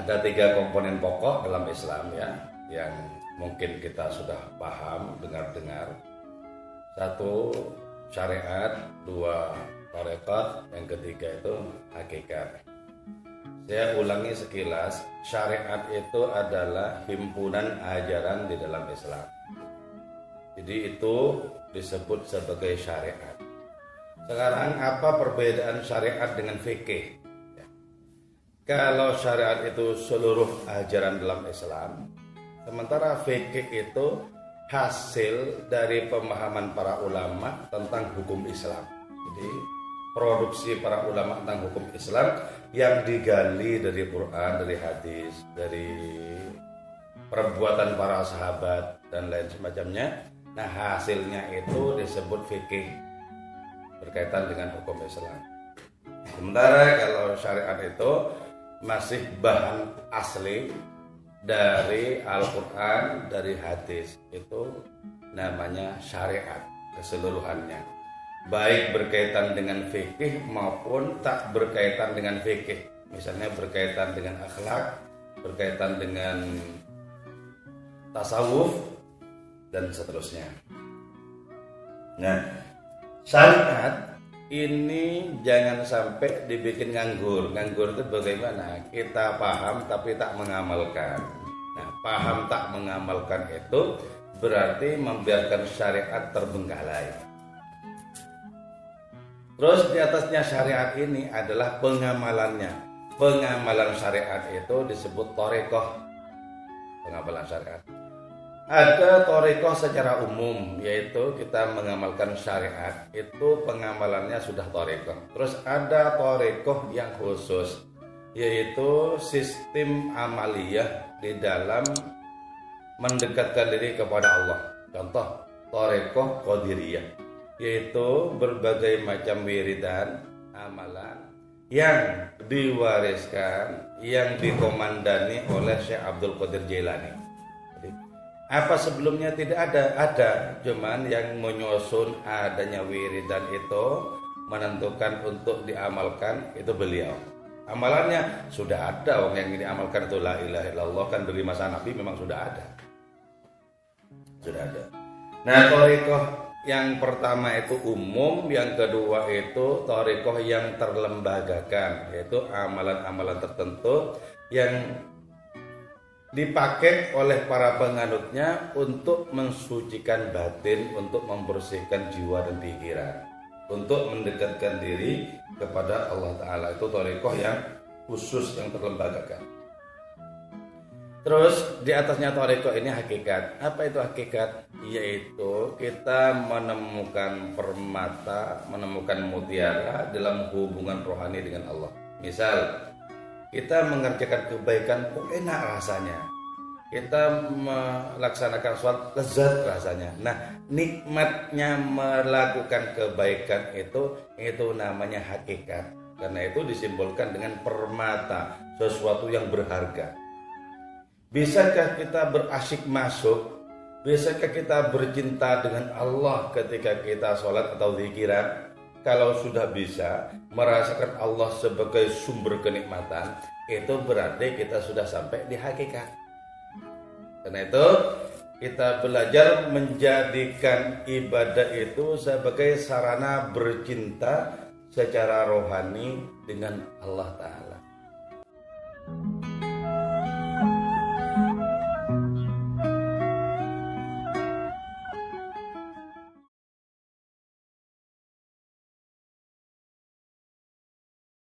Ada 3 komponen pokok dalam Islam ya, yang mungkin kita sudah paham, dengar-dengar. 1, syariat. 2, tarekat. Yang ketiga itu hakikat. Saya ulangi sekilas, syariat itu adalah himpunan ajaran di dalam Islam. Jadi itu disebut sebagai syariat. Sekarang apa perbedaan syariat dengan fikih? Kalau syariat itu seluruh ajaran dalam Islam, sementara fikih itu hasil dari pemahaman para ulama tentang hukum Islam. Jadi produksi para ulama tentang hukum Islam yang digali dari Quran, dari hadis, dari perbuatan para sahabat dan lain semacamnya. Nah, hasilnya itu disebut fikih berkaitan dengan hukum Islam. Sementara kalau syariat itu masih bahan asli dari Al-Quran, dari hadis, itu namanya syariat keseluruhannya, baik berkaitan dengan fikih maupun tak berkaitan dengan fikih. Misalnya berkaitan dengan akhlak, berkaitan dengan tasawuf dan seterusnya. Nah, syariat ini jangan sampai dibikin nganggur. Nganggur itu bagaimana? Kita paham tapi tak mengamalkan. Nah, paham tak mengamalkan itu berarti membiarkan syariat terbengkalai. Terus di atasnya syariat ini adalah pengamalannya. Pengamalan syariat itu disebut thariqah. Pengamalan syariat. Ada thariqah secara umum, yaitu kita mengamalkan syariat, itu pengamalannya sudah thariqah. Terus ada thariqah yang khusus, yaitu sistem amaliyah di dalam mendekatkan diri kepada Allah. Contoh, thariqah qadiriyah, yaitu berbagai macam wiridan, amalan yang diwariskan, yang dikomandani oleh Syekh Abdul Qadir Jailani. Apa sebelumnya tidak ada? Ada, cuman yang menyusun adanya wiridan itu, menentukan untuk diamalkan itu beliau. Amalannya sudah ada, orang yang diamalkan itu la ilaha illallah, kan dari masa Nabi memang sudah ada. Sudah ada. Nah, thariqah yang pertama itu umum, yang kedua itu thariqah yang terlembagakan, yaitu amalan-amalan tertentu yang dipakai oleh para penganutnya untuk mensucikan batin, untuk membersihkan jiwa dan pikiran, untuk mendekatkan diri kepada Allah Ta'ala. Itu thariqah yang khusus, yang terlembagakan. Terus di atasnya thariqah ini hakikat. Apa itu hakikat? Yaitu kita menemukan permata, menemukan mutiara dalam hubungan rohani dengan Allah. Misal kita mengerjakan kebaikan kok enak rasanya, kita melaksanakan sholat lezat rasanya. Nah, nikmatnya melakukan kebaikan itu namanya hakikat. Karena itu disimbolkan dengan permata, sesuatu yang berharga. Bisakah kita berasyik masuk? Bisakah kita bercinta dengan Allah ketika kita sholat atau zikiran? Kalau sudah bisa merasakan Allah sebagai sumber kenikmatan, itu berarti kita sudah sampai di hakikat. Karena itu kita belajar menjadikan ibadah itu sebagai sarana bercinta secara rohani dengan Allah Ta'ala.